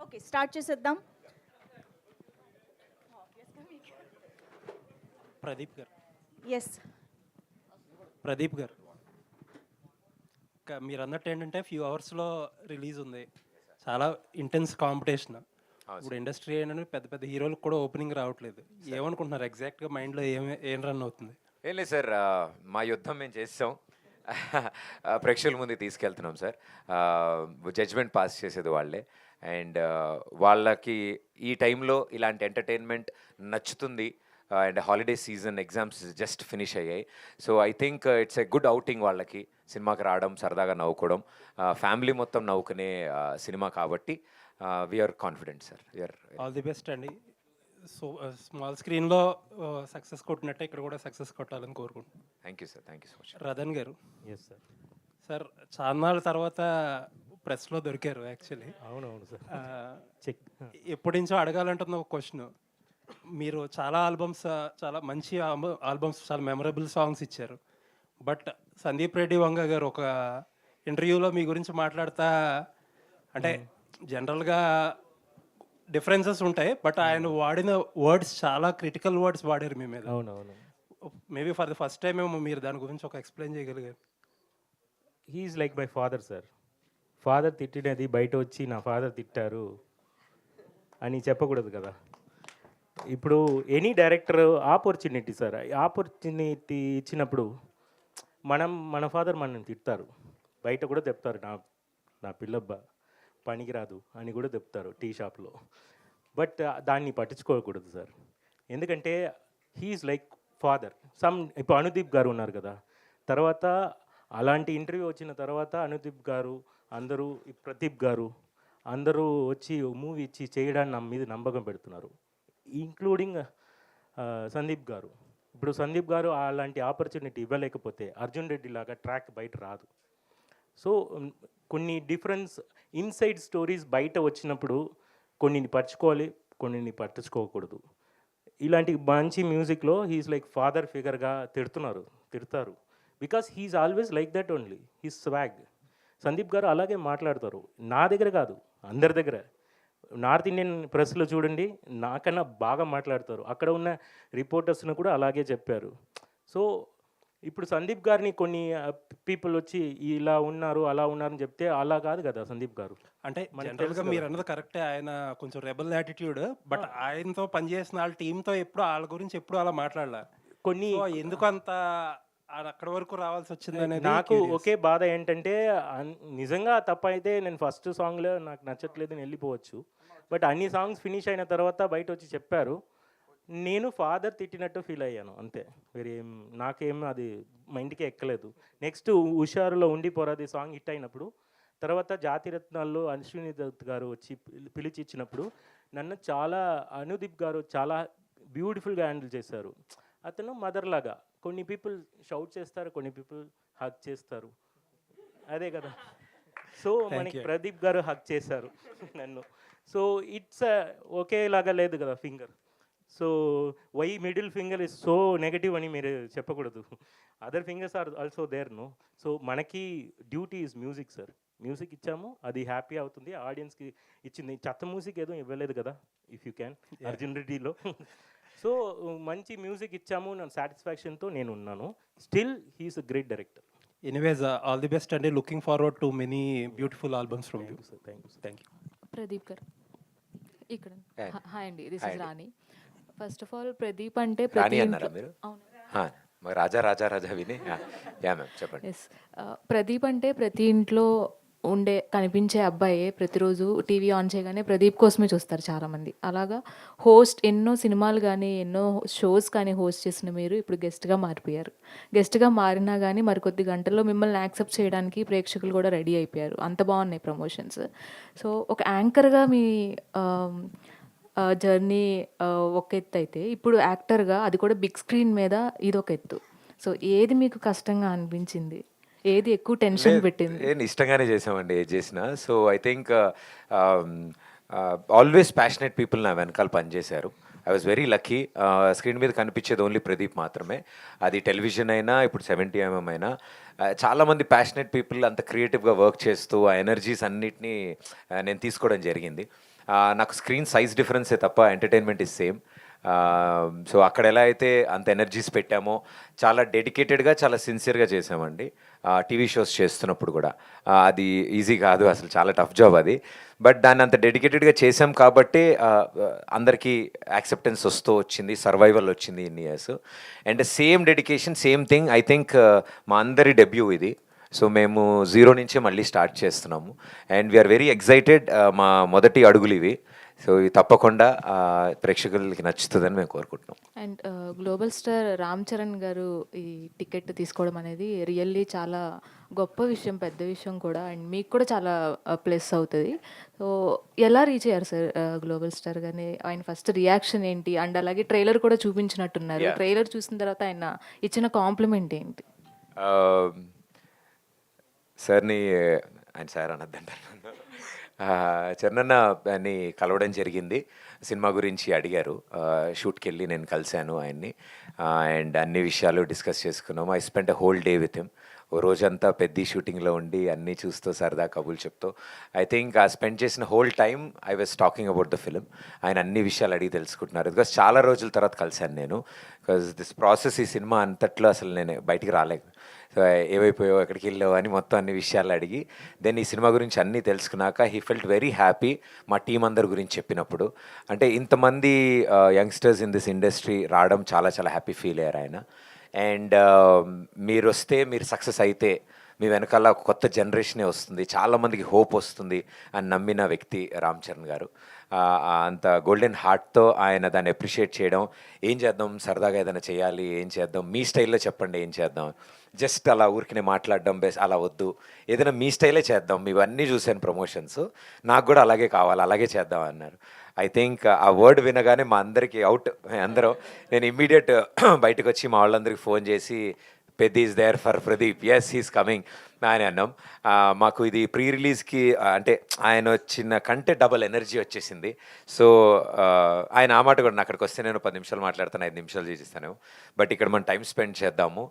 Okay, start చేసేద్దాం. ప్రదీప్ గారు. Yes. Pradeep గారు, మీరు అన్నట్టు ఏంటంటే ఫ్యూ అవర్స్లో రిలీజ్ ఉంది. చాలా ఇంటెన్స్ కాంపిటీషన్. ఇప్పుడు ఇండస్ట్రీ ఏంటంటే పెద్ద పెద్ద హీరోలకు కూడా ఓపెనింగ్ రావట్లేదు. ఏమనుకుంటున్నారు ఎగ్జాక్ట్గా మైండ్లో ఏం రన్ అవుతుంది? ఏం లేదు సార్, మా యుద్ధం మేము చేస్తాం. ప్రేక్షకుల ముందు తీసుకెళ్తున్నాం సార్. జడ్జ్మెంట్ పాస్ చేసేది వాళ్ళే. అండ్ వాళ్ళకి ఈ టైంలో ఇలాంటి ఎంటర్టైన్మెంట్ నచ్చుతుంది. And holiday season, exams just finish అయ్యాయి. So I think it's a good outing వాళ్ళకి. సినిమాకి రావడం, సరదాగా నవ్వుకోవడం, ఫ్యామిలీ మొత్తం నవ్వుకునే సినిమా కాబట్టి we're confident sir. We're all the best అండి. సో స్మాల్ స్క్రీన్లో సక్సెస్ కొట్టినట్టే ఇక్కడ కూడా సక్సెస్ కొట్టాలని కోరుకుంటున్నాను. Thank you sir, thank you so much. Ratan గారు, ఎస్ సార్. సార్ చాన్నాళ్ళ తర్వాత ప్రెస్లో దొరికారు యాక్చువల్లీ. అవునవును సార్. చెక్. ఎప్పటి నుంచో అడగాలంటున్న ఒక క్వశ్చన్. మీరు చాలా ఆల్బమ్స్, చాలా మంచి ఆల్బమ్స్, చాలా మెమరబుల్ సాంగ్స్ ఇచ్చారు. బట్ సందీప్ రెడ్డి వంగ గారు ఒక ఇంటర్వ్యూలో మీ గురించి మాట్లాడతా, అంటే జనరల్గా డిఫరెన్సెస్ ఉంటాయి, బట్ ఆయన వాడిన వర్డ్స్ చాలా క్రిటికల్ వర్డ్స్ వాడారు మీ మీద. అవునవును. Maybe for the first time ఏమో మీరు దాని గురించి ఒక ఎక్స్ప్లెయిన్ చేయగలిగారు. He's like my father sir. Father తిట్టినది బయట వచ్చి నా ఫాదర్ తిట్టారు అని చెప్పకూడదు కదా. ఇప్పుడు any director opportunity sir, opportunity ఇచ్చినప్పుడు మన ఫాదర్ మనల్ని తిడతారు, బయట కూడా చెప్తారు నా పిల్లబ్బ పనికిరాదు అని కూడా చెప్తారు టీ షాప్లో. బట్ దాన్ని పట్టించుకోకూడదు సార్, ఎందుకంటే హీఈస్ లైక్ ఫాదర్. ఇప్పుడు అనుదీప్ గారు ఉన్నారు కదా, తర్వాత అలాంటి ఇంటర్వ్యూ వచ్చిన తర్వాత అనుదీప్ గారు అందరూ, ప్రదీప్ గారు అందరూ వచ్చి మూవీ ఇచ్చి చేయడానికి నా మీద నమ్మకం పెడుతున్నారు, ఇంక్లూడింగ్ సందీప్ గారు. ఇప్పుడు సందీప్ గారు అలాంటి ఆపర్చునిటీ ఇవ్వలేకపోతే అర్జున్ రెడ్డి లాగా ట్రాక్ బయట రాదు. సో కొన్ని డిఫరెన్స్ ఇన్సైడ్ స్టోరీస్ బయట వచ్చినప్పుడు కొన్నిని పరచుకోవాలి, కొన్నిని పట్టించుకోకూడదు. ఇలాంటి మంచి మ్యూజిక్లో హీఈస్ లైక్ ఫాదర్ ఫిగర్గా తిడతారు because he is always like that only, he's swag. Sandeep garu అలాగే మాట్లాడతారు, నా దగ్గర కాదు అందరి దగ్గర. నార్త్ ఇండియన్ ప్రెస్లో చూడండి, నాకన్నా బాగా మాట్లాడతారు. అక్కడ ఉన్న రిపోర్టర్స్ను కూడా అలాగే చెప్పారు. సో ఇప్పుడు సందీప్ గారిని కొన్ని పీపుల్ వచ్చి ఇలా ఉన్నారు అలా ఉన్నారని చెప్తే అలా కాదు కదా సందీప్ గారు. అంటే జనరల్గా మీరు అన్నది కరెక్టే, ఆయన కొంచెం రెబల్ యాటిట్యూడ్, బట్ ఆయనతో పనిచేసిన వాళ్ళ టీంతో ఎప్పుడు వాళ్ళ గురించి ఎప్పుడు అలా మాట్లాడాల. కొన్ని ఎందుకు అంత అక్కడి వరకు రావాల్సి వచ్చింది అనేది నాకు ఒకే బాధ ఏంటంటే, నిజంగా తప్ప అయితే నేను ఫస్ట్ సాంగ్లో నాకు నచ్చట్లేదు అని వెళ్ళిపోవచ్చు. బట్ అన్ని సాంగ్స్ ఫినిష్ అయిన తర్వాత బయట వచ్చి చెప్పారు, నేను ఫాదర్ తిట్టినట్టు ఫీల్ అయ్యాను అంతే. నాకేం అది మైండ్కే ఎక్కలేదు. నెక్స్ట్ హుషారులో ఉండిపోరాది సాంగ్ హిట్ అయినప్పుడు, తర్వాత జాతిరత్నాల్లో అశ్విని దత్ గారు వచ్చి పిలిచి ఇచ్చినప్పుడు నన్ను అనుదీప్ గారు చాలా బ్యూటిఫుల్గా హ్యాండిల్ చేశారు. అతను మదర్ లాగా. కొన్ని పీపుల్ షౌట్ చేస్తారు, కొన్ని పీపుల్ హగ్ చేస్తారు, అదే కదా. సో మనకి ప్రదీప్ గారు హగ్ చేశారు నన్ను. సో ఇట్స్ ఒకేలాగా లేదు కదా finger. So why middle finger is so negative అని మీరు చెప్పకూడదు. Other fingers are also there no. So మనకి duty is music sir. Music ఇచ్చాము, అది హ్యాపీ అవుతుంది, ఆడియన్స్కి ఇచ్చింది. చెత్త మ్యూజిక్ ఏదో ఇవ్వలేదు కదా, ఇఫ్ యూ క్యాన్ అర్జున్ రెడ్డిలో. సో మంచి మ్యూజిక్ ఇచ్చాము, నా సాటిస్ఫాక్షన్తో నేను ఉన్నాను. Still he's a great director. Anyways all the best అండి. Looking forward to many beautiful albums from you. Thank you. Pradeep గారు ఇక్కడ. హాయ్ అండి, this is Rani. First of all Pradeep అంటే రాణి అన్నారా మీరు? రాజా రాజా రాజా విని యా మ్యామ్ చెప్పండి. ఎస్, ప్రదీప్ అంటే ప్రతి ఇంట్లో కనిపించే అబ్బాయే. ప్రతిరోజు టీవీ ఆన్ చేయగానే ప్రదీప్ కోసమే చూస్తారు చాలామంది. అలాగా ఎన్నో సినిమాలు కానీ ఎన్నో షోస్ కానీ హోస్ట్ చేసిన మీరు ఇప్పుడు గెస్ట్గా మారిపోయారు. గెస్ట్గా మారినా కానీ మరికొద్ది గంటల్లో మిమ్మల్ని యాక్సెప్ట్ చేయడానికి ప్రేక్షకులు కూడా రెడీ అయిపోయారు. అంత బాగున్నాయి ప్రమోషన్స్. సో ఒక యాంకర్గా మీ జర్నీ ఒక ఎత్తు అయితే, ఇప్పుడు యాక్టర్గా అది కూడా బిగ్ స్క్రీన్ మీద ఇదొక ఎత్తు. సో ఏది మీకు కష్టంగా అనిపించింది ఏది ఎక్కువ టెన్షన్ పెట్టింది? నేను ఇష్టంగానే చేసామండి ఏది చేసినా. So I think always passionate people నా వెనకాల పనిచేశారు. I was very lucky. Screen మీద కనిపించేది ఓన్లీ ప్రదీప్ మాత్రమే. అది టెలివిజన్ అయినా, ఇప్పుడు 70mm అయినా చాలామంది ప్యాషనెట్ పీపుల్ అంత క్రియేటివ్గా వర్క్ చేస్తూ ఆ ఎనర్జీస్ అన్నిటినీ నేను తీసుకోవడం జరిగింది. నాకు స్క్రీన్ సైజ్ డిఫరెన్సే తప్ప ఎంటర్టైన్మెంట్ ఇస్ సేమ్. సో అక్కడ ఎలా అయితే అంత ఎనర్జీస్ పెట్టామో చాలా డెడికేటెడ్గా, చాలా సిన్సియర్గా చేసామండి. టీవీ షోస్ చేస్తున్నప్పుడు కూడా అది ఈజీ కాదు, అసలు చాలా టఫ్ జాబ్ అది. బట్ దాన్ని అంత డెడికేటెడ్గా చేసాం కాబట్టి అందరికీ యాక్సెప్టెన్స్ వస్తూ వచ్చింది, సర్వైవల్ వచ్చింది ఇన్ని years. And same dedication, same thing I think మా అందరి డెబ్యూ ఇది. సో మేము జీరో నుంచే మళ్ళీ స్టార్ట్ చేస్తున్నాము. And we are very excited. మా మొదటి అడుగులు ఇవి. సో ఇది తప్పకుండా ప్రేక్షకులకి నచ్చుతుందని మేము కోరుకుంటున్నాం. And global star Ram Charan గారు ఈ టికెట్ తీసుకోవడం అనేది రియల్లీ చాలా గొప్ప విషయం, పెద్ద విషయం కూడా. అండ్ మీకు కూడా చాలా ప్లస్ అవుతుంది. సో ఎలా రీచ్ అయ్యారు సార్ గ్లోబల్ స్టార్ గారిని? ఆయన ఫస్ట్ రియాక్షన్ ఏంటి? అండ్ అలాగే ట్రైలర్ కూడా చూపించినట్టున్నారు. ట్రైలర్ చూసిన తర్వాత ఆయన ఇచ్చిన కాంప్లిమెంట్ ఏంటి? సార్ని ఆయన సార్ అనద్దంటారు. చరణ్ని కలవడం జరిగింది. సినిమా గురించి అడిగారు. షూట్కి వెళ్ళి నేను కలిశాను ఆయన్ని. అండ్ అన్ని విషయాలు డిస్కస్ చేసుకున్నాము. I spent a whole day with him. ఓ రోజంతా పెద్ద షూటింగ్లో ఉండి అన్నీ చూస్తూ సరదా కబుర్లు చెప్తూ ఐ థింక్ ఆ స్పెండ్ చేసిన whole time I was talking about the film. ఆయన అన్ని విషయాలు అడిగి తెలుసుకుంటున్నారు. బికాస్ చాలా రోజుల తర్వాత కలిశాను నేను. బికాస్ దిస్ ప్రాసెస్, ఈ సినిమా అంతట్లో అసలు నేను బయటికి రాలేదు. సో ఏమైపోయావు, ఎక్కడికి వెళ్ళావు అని మొత్తం అన్ని విషయాలు అడిగి దెన్ ఈ సినిమా గురించి అన్నీ తెలుసుకున్నాక హీ ఫెల్ట్ వెరీ హ్యాపీ. మా టీం అందరి గురించి చెప్పినప్పుడు అంటే ఇంతమంది యంగ్స్టర్స్ ఇన్ దిస్ ఇండస్ట్రీ రావడం చాలా చాలా హ్యాపీ ఫీల్ అయ్యారు ఆయన. అండ్ మీరు వస్తే, మీరు సక్సెస్ అయితే మీ వెనకాల ఒక కొత్త జనరేషనే వస్తుంది, చాలామందికి హోప్ వస్తుంది అని నమ్మిన వ్యక్తి రామ్ చరణ్ గారు. అంత గోల్డెన్ హార్ట్తో ఆయన దాన్ని అప్రిషియేట్ చేయడం, ఏం చేద్దాం సరదాగా ఏదైనా చేయాలి, ఏం చేద్దాం మీ స్టైల్లో చెప్పండి ఏం చేద్దాం, జస్ట్ అలా ఊరికినే మాట్లాడడం బెస్ట్, అలా వద్దు, ఏదైనా మీ స్టైలే చేద్దాం, ఇవన్నీ చూశాను ప్రమోషన్స్, నాకు కూడా అలాగే కావాలి, అలాగే చేద్దాం అన్నారు. ఐ థింక్ ఆ వర్డ్ వినగానే మా అందరికీ అవుట్ అందరం, నేను ఇమ్మీడియట్ బయటకు వచ్చి మా వాళ్ళందరికీ ఫోన్ చేసి పెద్ద is there for Pradeep, yes he's coming అని అన్నాం. మాకు ఇది ప్రీ రిలీజ్కి అంటే ఆయన వచ్చిన కంటే డబల్ ఎనర్జీ వచ్చేసింది. సో ఆయన ఆ మాట కూడా, అక్కడికి వస్తే నేను 10 నిమిషాలు మాట్లాడతాను, 5 నిమిషాలు చేసిస్తాను, బట్ ఇక్కడ మనం టైం స్పెండ్ చేద్దాము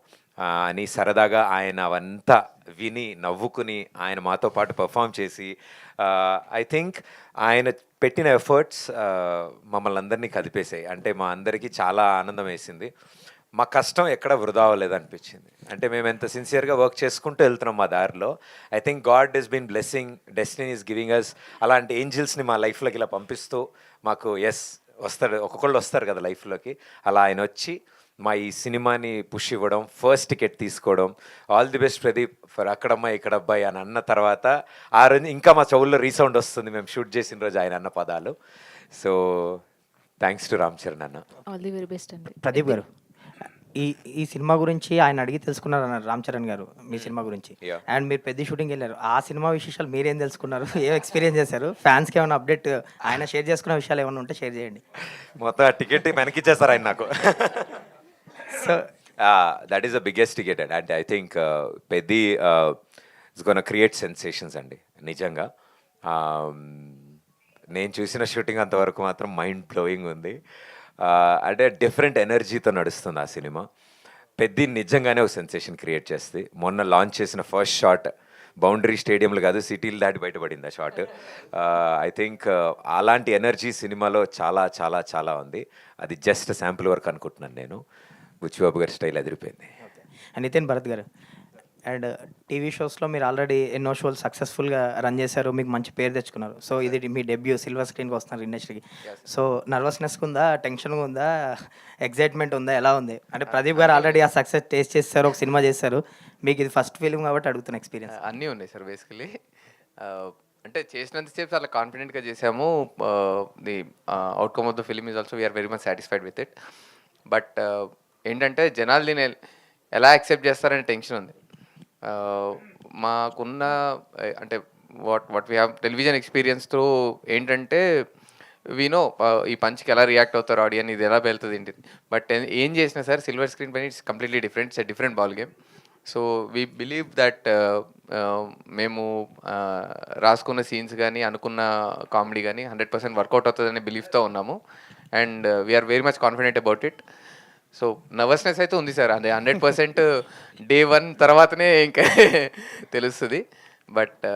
అని సరదాగా ఆయన అవంతా విని నవ్వుకుని ఆయన మాతో పాటు పర్ఫామ్ చేసి ఐ థింక్ ఆయన పెట్టిన ఎఫర్ట్స్ మమ్మల్ని అందరినీ కదిపేసాయి. అంటే మా అందరికీ చాలా ఆనందం వేసింది. మా కష్టం ఎక్కడ వృధా అవ్వలేదు అనిపించింది. అంటే మేము ఎంత సిన్సియర్గా వర్క్ చేసుకుంటూ వెళ్తున్నాం మా దారిలో. I think God is been blessing, destiny is giving us అలాంటి ఏంజిల్స్ని మా లైఫ్లోకి ఇలా పంపిస్తూ మాకు ఎస్ వస్తారు, ఒక్కొక్కళ్ళు వస్తారు కదా లైఫ్లోకి, అలా ఆయన వచ్చి మా ఈ సినిమాని పుష్ ఇవ్వడం, ఫస్ట్ టికెట్ తీసుకోవడం, all the best Pradeep for అక్కడమ్మాయి ఇక్కడ అబ్బాయి అని అన్న తర్వాత ఆ రోజు ఇంకా మా చెవుల్లో రీసౌండ్ వస్తుంది మేము షూట్ చేసిన రోజు ఆయన అన్న పదాలు. So thanks to Ram Charan అన్న. ఆల్ ది వెరీ బెస్ట్ అండి. ప్రదీప్ గారు, ఈ సినిమా గురించి ఆయన అడిగి తెలుసుకున్నారు అన్నారు రామ్ చరణ్ గారు మీ సినిమా గురించి. అండ్ మీరు పెద్ద షూటింగ్ వెళ్ళారు, ఆ సినిమా విశేషాలు మీరేం తెలుసుకున్నారు, ఏం ఎక్స్పీరియన్స్ చేశారు, ఫ్యాన్స్కి ఏమైనా అప్డేట్ ఆయన షేర్ చేసుకున్న విషయాలు ఏమైనా ఉంటే షేర్ చేయండి. మొత్తం ఆ టికెట్ వెనకిచ్చేస్తారు ఆయన నాకు. So that is the biggest ticket అండి. అంటే I think Peddi it's gonna create sensations అండి నిజంగా. నేను చూసిన షూటింగ్ అంతవరకు మాత్రం మైండ్ బ్లోయింగ్ ఉంది. అంటే డిఫరెంట్ ఎనర్జీతో నడుస్తుంది ఆ సినిమా. పెద్ద నిజంగానే ఒక సెన్సేషన్ క్రియేట్ చేస్తుంది. మొన్న లాంచ్ చేసిన ఫస్ట్ షాట్ బౌండరీ స్టేడియంలు కాదు, సిటీలు దాటి బయటపడింది ఆ షాట్. ఐ థింక్ అలాంటి ఎనర్జీ సినిమాలో చాలా చాలా చాలా ఉంది. అది జస్ట్ శాంపుల్ వర్క్ అనుకుంటున్నాను నేను. బుచ్చిబాబు గారి స్టైల్ అదిరిపోయింది. నితిన్ భరత్ గారు, అండ్ టీవీ షోస్లో మీరు ఆల్రెడీ ఎన్నో షోలు సక్సెస్ఫుల్గా రన్ చేశారు, మీకు మంచి పేరు తెచ్చుకున్నారు. సో ఇది మీ డెబ్యూ, సిల్వర్ స్క్రీన్కి వస్తున్నారు ఇండస్ట్రీకి. సో నర్వస్నెస్ ఉందా, టెన్షన్గా ఉందా, ఎగ్జైట్మెంట్ ఉందా, ఎలా ఉంది? అంటే ప్రదీప్ గారు ఆల్రెడీ ఆ సక్సెస్ టేస్ట్ చేస్తారు, ఒక సినిమా చేశారు, మీకు ఇది ఫస్ట్ ఫిలిం కాబట్టి అడుగుతున్న ఎక్స్పీరియన్స్. అన్నీ ఉన్నాయి సార్ బేసికలీ. అంటే చేసినంతసేపు చాలా కాన్ఫిడెంట్గా చేసాము. The outcome of the film is also we are very much satisfied with it. But ఏంటంటే జనాలు దీన్ని ఎలా యాక్సెప్ట్ చేస్తారనే టెన్షన్ ఉంది. మాకున్న అంటే what we have television experience through ఏంటంటే వీనో ఈ పంచ్కి ఎలా రియాక్ట్ అవుతారు ఆడియన్స్, ఇది ఎలా వెళ్తుంది ఏంటి. బట్ ఏం చేసినా సార్ సిల్వర్ స్క్రీన్ పైన it's completely different, it's a different ball game. So we believe that మేము రాసుకున్న సీన్స్ కానీ అనుకున్న కామెడీ కానీ 100% వర్కౌట్ అవుతుందనే బిలీఫ్తో ఉన్నాము. And we are very much confident about it. So nervousness అయితే ఉంది సార్, అదే 100% డే 1 తర్వాతనే ఇంకా తెలుస్తుంది. బట్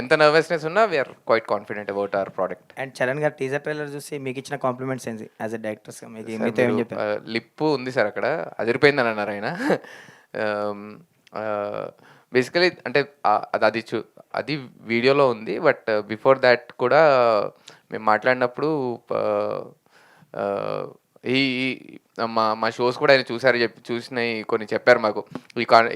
ఎంత నర్వస్నెస్ ఉన్నా we are quite confident about our product. And Charan garu teaser trailer చూసి మీకు ఇచ్చిన కాంప్లిమెంట్స్ ఏంటి యాజ్ ఎ డైరెక్టర్స్ మీకు మీతో ఏం చెప్పారు? లిప్ ఉంది సార్ అక్కడ, అదిరిపోయిందని అన్నారు ఆయన. బేసికలీ అంటే అది వీడియోలో ఉంది. బట్ బిఫోర్ దాట్ కూడా మేము మాట్లాడినప్పుడు ఈ మా షోస్ కూడా ఆయన చూసినవి కొన్ని చెప్పారు మాకు.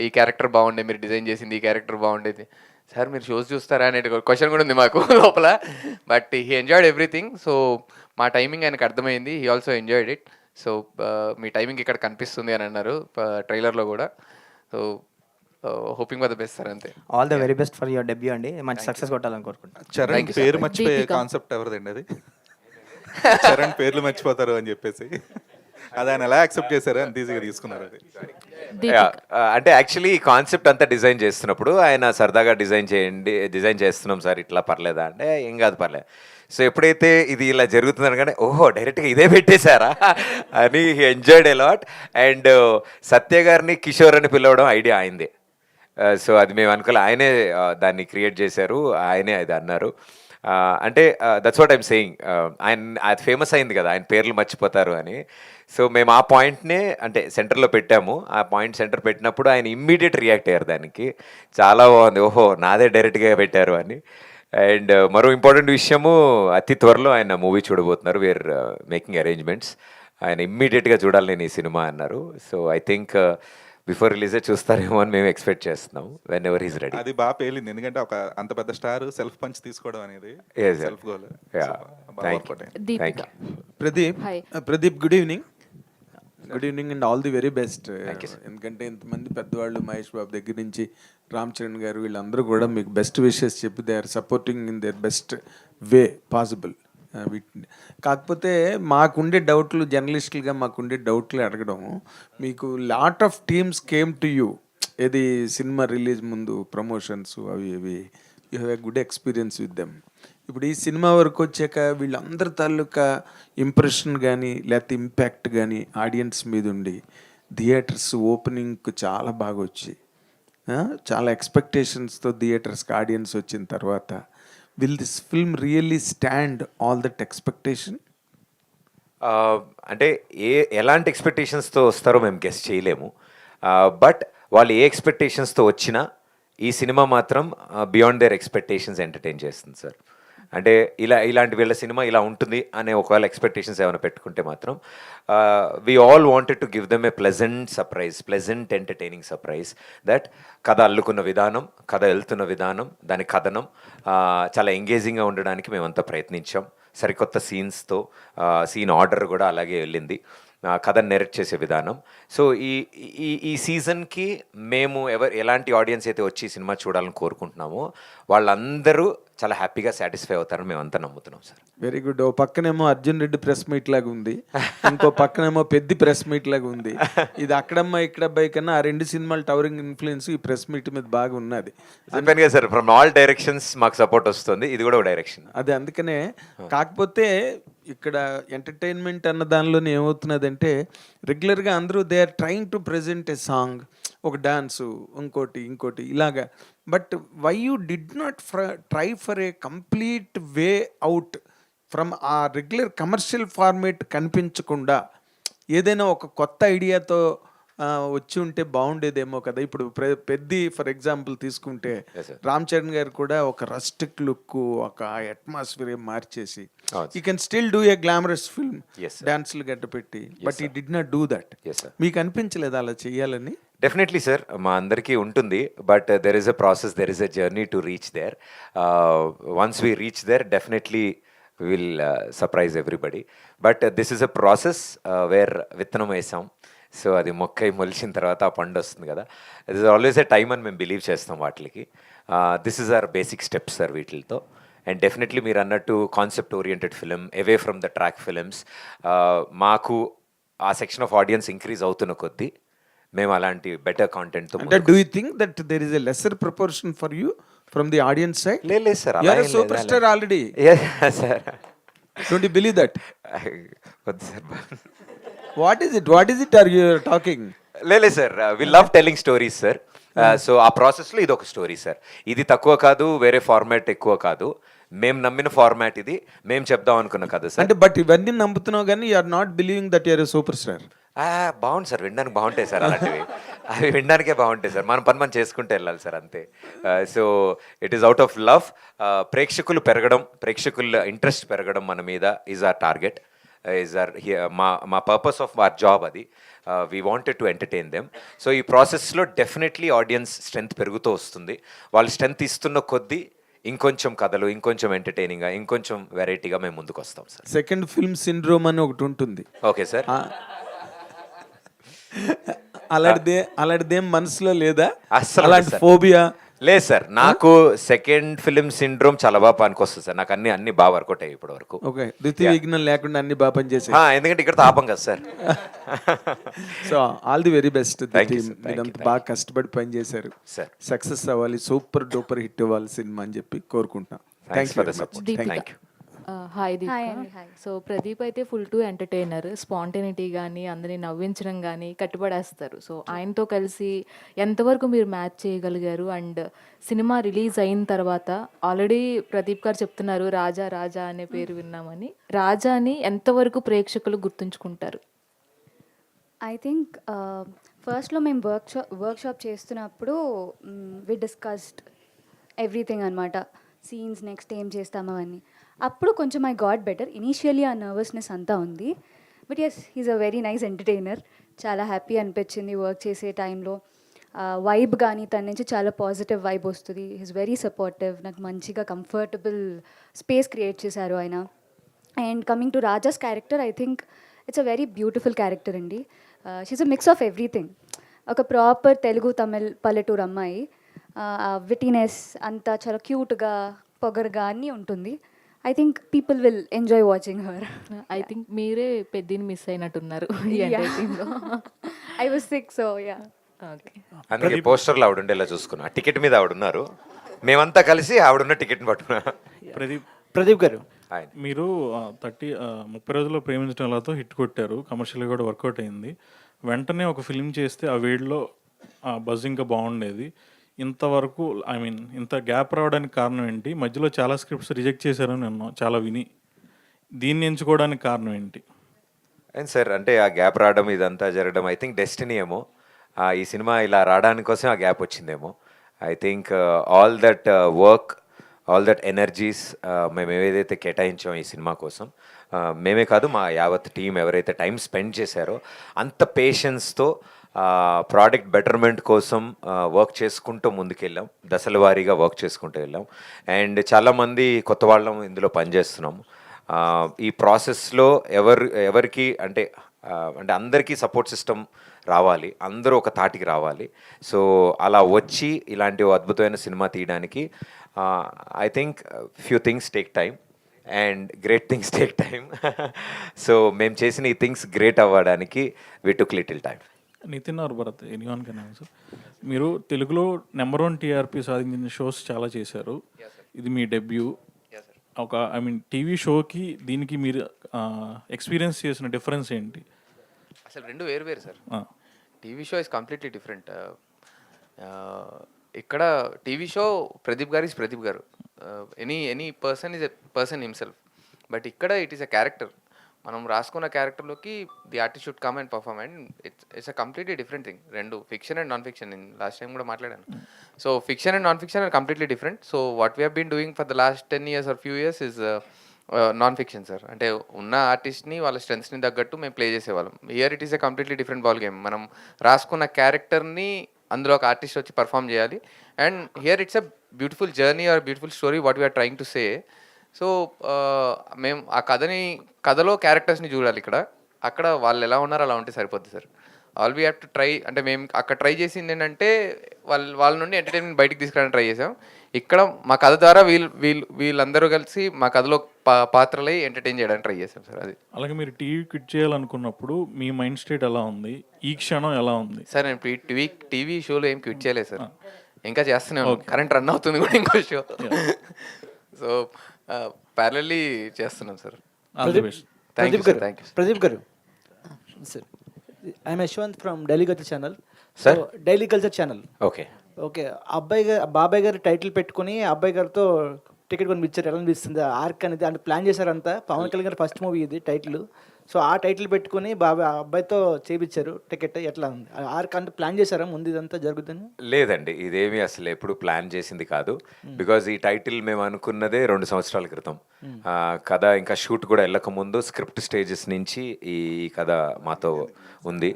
ఈ క్యారెక్టర్ బాగుండే, మీరు డిజైన్ చేసింది ఈ క్యారెక్టర్ బాగుండేది. సార్ మీరు షోస్ చూస్తారా అనే క్వశ్చన్ కూడా ఉంది మాకు లోపల. But he enjoyed everything. So మా టైమింగ్ ఆయనకు అర్థమైంది. He also enjoyed it. So మీ టైమింగ్ ఇక్కడ కనిపిస్తుంది అని అన్నారు ట్రైలర్లో కూడా. So hoping for the best sir, అంతే. All the very best for your debut అండి, మంచి సక్సెస్ కొట్టాలని కోరుకుంటున్నాను. చరణ్ పేరు మర్చిపోయే కాన్సెప్ట్ ఎవరిదండి అది? చరణ్ పేర్లు మర్చిపోతారు అని చెప్పేసి అది ఆయన ఎలా యాక్సెప్ట్ చేశారు, అంత ఈజీగా తీసుకున్నారు అది? అంటే యాక్చువల్లీ ఈ కాన్సెప్ట్ అంతా డిజైన్ చేస్తున్నప్పుడు ఆయన సరదాగా డిజైన్ చేస్తున్నాం సార్, ఇట్లా పర్లేదా అంటే ఏం కాదు పర్లేదు. సో ఎప్పుడైతే ఇది ఇలా జరుగుతుందని కానీ ఓహో డైరెక్ట్గా ఇదే పెట్టేశారా అని ఎంజాయ్డ్ అలాట్. అండ్ సత్య గారిని కిషోర్ అని పిలవడం ఐడియా అయిందే. సో అది మేము అనుకోలే, ఆయనే దాన్ని క్రియేట్ చేశారు, ఆయనే అది అన్నారు. అంటే దట్స్ వాట్ ఐమ్ సేయింగ్. అది ఫేమస్ అయింది కదా ఆయన పేర్లు మర్చిపోతారు అని. సో మేము ఆ పాయింట్నే అంటే సెంటర్లో పెట్టాము. ఆ పాయింట్ సెంటర్ పెట్టినప్పుడు ఆయన ఇమ్మీడియట్ రియాక్ట్ అయ్యారు దానికి. చాలా బాగుంది, ఓహో నాదే డైరెక్ట్గా పెట్టారు అని. అండ్ మరో ఇంపార్టెంట్ విషయము, అతి త్వరలో ఆయన మూవీ చూడబోతున్నారు. We are making arrangements. ఆయన ఇమ్మీడియట్గా చూడాలి నేను ఈ సినిమా అన్నారు. సో ఐ థింక్ బిఫోర్ రిలీజే చూస్తారేమో అని మేము ఎక్స్పెక్ట్ చేస్తున్నాం. Whenever is ready. అది బాగా పేలింది, ఎందుకంటే ఒక అంత పెద్ద స్టార్ సెల్ఫ్ పంచ్ తీసుకోవడం అనేది self goal. Pradeep good evening. Good evening and all the very best. ఎందుకంటే ఇంతమంది పెద్దవాళ్ళు మహేష్ బాబు దగ్గర నుంచి రామ్ చరణ్ గారు వీళ్ళందరూ కూడా మీకు బెస్ట్ విషెస్ చెప్పి they are supporting in their best way possible. కాకపోతే మాకుండే డౌట్లు, జర్నలిస్టులుగా మాకుండే డౌట్లు అడగడం, మీకు lot of teams came to you ఏది సినిమా రిలీజ్ ముందు ప్రమోషన్స్ అవి ఇవి, you have a good experience with them. ఇప్పుడు ఈ సినిమా వరకు వచ్చాక వీళ్ళందరి తాలూకా ఇంప్రెషన్ కానీ లేకపోతే ఇంపాక్ట్ కానీ ఆడియన్స్ మీద ఉండి థియేటర్స్ ఓపెనింగ్కి చాలా బాగా వచ్చి చాలా ఎక్స్పెక్టేషన్స్తో థియేటర్స్కి ఆడియన్స్ వచ్చిన తర్వాత will this film really stand all that expectation? అంటే ఎలాంటి ఎక్స్పెక్టేషన్స్తో వస్తారో మేము గెస్ చేయలేము. బట్ వాళ్ళు ఏ ఎక్స్పెక్టేషన్స్తో వచ్చినా ఈ సినిమా మాత్రం బియాండ్ దేర్ ఎక్స్పెక్టేషన్స్ ఎంటర్టైన్ చేస్తుంది సార్. అంటే ఇలాంటి వీళ్ళ సినిమా ఇలా ఉంటుంది అనే ఒకవేళ ఎక్స్పెక్టేషన్స్ ఏమైనా పెట్టుకుంటే మాత్రం we all wanted to give them a pleasant entertaining surprise. That కథ అల్లుకున్న విధానం, కథ వెళ్తున్న విధానం, దాని కథనం చాలా ఎంగేజింగ్గా ఉండడానికి మేమంతా ప్రయత్నించాం. సరికొత్త సీన్స్తో, సీన్ ఆర్డర్ కూడా అలాగే వెళ్ళింది, కథను నెరెక్ట్ చేసే విధానం. సో ఈ సీజన్కి మేము ఎలాంటి ఆడియన్స్ అయితే వచ్చి సినిమా చూడాలని కోరుకుంటున్నామో వాళ్ళందరూ చాలా హ్యాపీగా సాటిస్ఫై అవుతారని మేమంతా నమ్ముతున్నాం సార్. Very good. ఓ పక్కనేమో అర్జున్ రెడ్డి ప్రెస్ మీట్ లాగా ఉంది, ఇంకో పక్కనేమో పెద్ద ప్రెస్ మీట్ లాగా ఉంది. ఇది అక్కడమ్మా ఇక్కడబ్బాయి కన్నా ఆ రెండు సినిమాలు టవరింగ్ ఇన్ఫ్లుయెన్స్ ఈ ప్రెస్ మీట్ మీద బాగా ఉన్నది. చెప్పాను కదా సార్, ఫ్రమ్ ఆల్ డైరెక్షన్స్ మాకు సపోర్ట్ వస్తుంది, ఇది కూడా ఒక డైరెక్షన్. అదే అందుకనే. కాకపోతే ఇక్కడ ఎంటర్టైన్మెంట్ అన్న దానిలోనే ఏమవుతున్నదంటే రెగ్యులర్గా అందరూ they are trying to present a song, ఒక డాన్సు, ఇంకోటి ఇలాగా. But why you did not try for a complete way out from ఆ రెగ్యులర్ కమర్షియల్ ఫార్మేట్ కనిపించకుండా ఏదైనా ఒక కొత్త ఐడియాతో వచ్చి ఉంటే బాగుండేదేమో కదా. ఇప్పుడు పెద్ద ఫర్ ఎగ్జాంపుల్ తీసుకుంటే రామ్ చరణ్ గారు కూడా ఒక రస్టిక్ లుక్, ఒక అట్మాస్ఫియర్ మార్చేసి you can still do a glamorous film, డాన్స్లు గట్ట పెట్టి, బట్ ఈ డిడ్ నాట్ డూ దట్. మీకు అనిపించలేదు అలా చెయ్యాలని? డెఫినెట్లీ సార్, మా అందరికీ ఉంటుంది. But there is a process, there is a journey to reach there. Once we reach there definitely will surprise everybody. But this is a process where విత్తనం వేసాం. So అది మొక్కై మొలిచిన తర్వాత ఆ పండు వస్తుంది కదా. It is always a time అని మేము బిలీవ్ చేస్తాం వాటికి. This is our basic steps sir వీటితో. అండ్ డెఫినెట్లీ మీరు అన్నట్టు concept oriented film, away from the track films, మాకు ఆ సెక్షన్ ఆఫ్ ఆడియన్స్ ఇంక్రీజ్ అవుతున్న కొద్దీ మేము అలాంటి బెటర్ కాంటెంట్తో అంటే do you think that there is a lesser proportion for you from the audience side? లేదు sir, you are super star already. Sir don't you believe that? వద్దు sir. What is it are you talking? లేదు sir, we love telling stories sir. So ఆ ప్రాసెస్లో ఇది ఒక story sir. ఇది తక్కువ కాదు, వేరే ఫార్మాట్ ఎక్కువ కాదు. మేము నమ్మిన ఫార్మాట్ ఇది, మేము చెప్దాం అనుకున్న కదా సార్. అంటే బట్ ఇవన్నీ నమ్ముతున్నావు కానీ you are not believing that you are a super star. బాగుంది సార్, వినడానికి బాగుంటాయి సార్ అలాంటివి. అవి వినడానికే బాగుంటాయి సార్, మన పని మనం చేసుకుంటూ వెళ్ళాలి సార్, అంతే. So it is out of love. ప్రేక్షకులు పెరగడం, ప్రేక్షకుల ఇంట్రెస్ట్ పెరగడం మన మీద is our target, is our మా పర్పస్ ఆఫ్ అవర్ జాబ్ అది. We wanted to entertain them. So ఈ ప్రాసెస్లో డెఫినెట్లీ ఆడియన్స్ స్ట్రెంత్ పెరుగుతూ వస్తుంది. వాళ్ళు స్ట్రెంత్ ఇస్తున్న కొద్దీ ఇంకొంచెం కథలు, ఇంకొంచెం ఎంటర్టైనింగ్గా, ఇంకొంచెం వెరైటీగా మేము ముందుకు వస్తాం సార్. సెకండ్ ఫిల్మ్ సిండ్రోమ్ అని ఒకటి ఉంటుంది. Okay sir. అలాంటిదేం మనసులో లేదా? అస్సలు అలాంటి లేదు సార్. ఫోబియా లేదు సార్, నాకు సెకండ్ ఫిలిం సిండ్రోమ్ చాలా బాగా పనికొస్తుంది సార్. నాకు అన్ని బాగా వర్కౌట్ అయ్యాయి ఇప్పటి వరకు. ఓకే, ద్వితీయ విఘ్నం లేకుండా అన్ని బాగా పనిచేసాయి. ఎందుకంటే ఇక్కడ తాపం కదా sir. So all the very best. Thank you, sir. Thank you, మీరంతా బాగా కష్టపడి పనిచేశారు. సార్, సక్సెస్ అవ్వాలి, సూపర్ డూపర్ హిట్ అవ్వాలి సినిమా అని చెప్పి కోరుకుంటున్నాం. Thanks for the support. Deepika. Thank you. Hi hi Deepika. అండి, హాయ్. సో ప్రదీప్ అయితే ఫుల్ టు ఎంటర్టైనర్, స్పాంటేనిటీ కానీ అందరినీ నవ్వించడం కానీ కట్టుబడేస్తారు. సో ఆయనతో కలిసి ఎంతవరకు మీరు మ్యాచ్ చేయగలిగారు? అండ్ సినిమా రిలీజ్ అయిన తర్వాత ఆల్రెడీ ప్రదీప్ గారు చెప్తున్నారు రాజా రాజా అనే పేరు విన్నామని. రాజాని ఎంతవరకు ప్రేక్షకులు గుర్తుంచుకుంటారు? ఐ థింక్ ఫస్ట్లో మేము వర్క్షాప్ చేస్తున్నప్పుడు వి డిస్కస్డ్ ఎవ్రీథింగ్ అనమాట. సీన్స్ నెక్స్ట్ ఏం చేస్తామో అని. అప్పుడు కొంచెం ఐ గాట్ బెటర్. ఇనీషియలీ ఆ నర్వస్నెస్ అంతా ఉంది. But yes, he's a very nice entertainer. చాలా హ్యాపీ అనిపించింది వర్క్ చేసే టైంలో. వైబ్ కానీ తన నుంచి చాలా పాజిటివ్ వైబ్ వస్తుంది. He's very supportive. నాకు మంచిగా కంఫర్టబుల్ స్పేస్ క్రియేట్ చేశారు ఆయన. And coming to Raja's character, I think it's a very beautiful character అండి. She's a mix of everything. ఒక ప్రాపర్ తెలుగు తమిళ్ పల్లెటూరు అమ్మాయి. విటీనెస్ అంతా చాలా క్యూట్గా, పొగరుగా అన్నీ ఉంటుంది. I think people will enjoy watching her. I think మీరే పెద్దని మిస్ అయినట్టున్నారు ఈ ఎంటైర్ టీంలో. I was sick, so ya. Okay. అందుకే పోస్టర్లో ఆవిడ ఉండేలా చూసుకున్నా. టికెట్ మీద ఆవిడ ఉన్నారు, మేమంతా కలిసి ఆవిడున్న టికెట్ని పట్టుకున్నా. ప్రదీప్ గారు, ఆయన మీరు 30 రోజుల్లో ప్రేమించడంతో హిట్ కొట్టారు, కమర్షియల్గా కూడా వర్కౌట్ అయింది. వెంటనే ఒక ఫిల్మ్ చేస్తే ఆ వేడిలో బజ్ ఇంకా బాగుండేది. ఇంతవరకు ఇంత గ్యాప్ రావడానికి కారణం ఏంటి? మధ్యలో చాలా స్క్రిప్ట్స్ రిజెక్ట్ చేశారని విన్నాం, చాలా విని. దీన్ని ఎంచుకోవడానికి కారణం ఏంటి? అండ్ సార్, అంటే ఆ గ్యాప్ రావడం, ఇదంతా జరగడం ఐ థింక్ డెస్టినీ ఏమో. ఈ సినిమా ఇలా రావడానికి కోసం ఆ గ్యాప్ వచ్చిందేమో. I think all that work, all that energies మేము ఏదైతే కేటాయించామో ఈ సినిమా కోసం, మేమే కాదు మా యావత్ టీం ఎవరైతే టైం స్పెండ్ చేశారో అంత పేషెన్స్తో ప్రోడక్ట్ బెటర్మెంట్ కోసం వర్క్ చేసుకుంటూ ముందుకెళ్ళాం. దశల వారీగా వర్క్ చేసుకుంటూ వెళ్ళాం. అండ్ చాలామంది కొత్త వాళ్ళం ఇందులో పనిచేస్తున్నాము. ఈ ప్రాసెస్లో ఎవరికి అంటే అందరికీ సపోర్ట్ సిస్టమ్ రావాలి, అందరూ ఒక తాటికి రావాలి. సో అలా వచ్చి ఇలాంటి అద్భుతమైన సినిమా తీయడానికి I think few things take time and great things take time. So మేము చేసిన ఈ థింగ్స్ గ్రేట్ అవ్వడానికి we took little time. Nitin or Bharat, anyone can answer. మీరు తెలుగులో నెంబర్ 1 టీఆర్పీ సాధించిన షోస్ చాలా చేశారు. ఇది మీ డెబ్యూ. ఒక టీవీ షోకి దీనికి మీరు ఎక్స్పీరియన్స్ చేసిన డిఫరెన్స్ ఏంటి? అసలు రెండు వేరు వేరు sir. TV show is completely different. ఇక్కడ టీవీ షో ప్రదీప్ గారు ఇస్ ప్రదీప్ గారు. Any person is a person himself. But ఇక్కడ ఇట్ ఈస్ అ క్యారెక్టర్. మనం రాసుకున్న క్యారెక్టర్లోకి the artist should come and perform. And it's a completely different thing. రెండు fiction and non fiction. నేను last time కూడా మాట్లాడాను. So fiction and non fiction are completely different. So what we been doing for the last 10 years or few years is non fiction sir. అంటే ఉన్న ఆర్టిస్ట్ని వాళ్ళ స్ట్రెంగ్స్ని తగ్గట్టు మేము ప్లే చేసేవాళ్ళం. Here it is a completely different ball game. మనం రాసుకున్న క్యారెక్టర్ని అందులో ఒక ఆర్టిస్ట్ వచ్చి పర్ఫామ్ చేయాలి. And here it's a beautiful journey or beautiful story what we are trying to say. So మేము ఆ కథలో క్యారెక్టర్స్ని చూడాలి. అక్కడ వాళ్ళు ఎలా ఉన్నారో అలా ఉంటే సరిపోద్ది sir. All we have to try. అంటే మేము అక్కడ ట్రై చేసింది ఏంటంటే వాళ్ళ నుండి ఎంటర్టైన్మెంట్ బయటికి తీసుకురావడానికి ట్రై చేసాం. ఇక్కడ మా కథ ద్వారా వీళ్ళందరూ కలిసి మా కథలో పాత్రలై ఎంటర్టైన్ చేయడానికి ట్రై చేసాం సార్. అది అలాగే మీరు టీవీ క్విట్ చేయాలనుకున్నప్పుడు మీ మైండ్ స్టేట్ ఎలా ఉంది, ఈ క్షణం ఎలా ఉంది? సార్ నేను టీవీ షోలో ఏం క్విట్ చేయలేదు సార్, ఇంకా చేస్తూనే కరెంట్ రన్ అవుతుంది కూడా ఇంకో షో. సో ప్యారలీ చేస్తున్నాం sir. Thank you sir. Thank you Pradeep గారు sir, I'm Yashwant from daily culture channel. Sir daily culture channel. Okay okay, బాబాయ్ గారు టైటిల్ పెట్టుకుని అబ్బాయి గారితో టికెట్ కొనిపించారు. ఎలా అనిపిస్తుంది ఆర్క్ అనేది? అంటే ప్లాన్ చేశారంతా. పవన్ కళ్యాణ్ గారు ఫస్ట్ మూవీ ఇది టైటిల్. సో ఆ టైటిల్ పెట్టుకుని అబ్బాయితో చేయించారు టికెట్. ఎట్లా ఉంది ఆర్క్? అంటే ప్లాన్ చేశారా ముందు ఇదంతా జరుగుతుంది? లేదండి, ఇదేమీ అసలు ఎప్పుడు ప్లాన్ చేసింది కాదు. బికాజ్ ఈ టైటిల్ మేము అనుకున్నదే 2 సంవత్సరాల క్రితం. కథ ఇంకా షూట్ కూడా వెళ్ళక ముందు స్క్రిప్ట్ స్టేజెస్ నుంచి ఈ కథ మాతో ఉంది.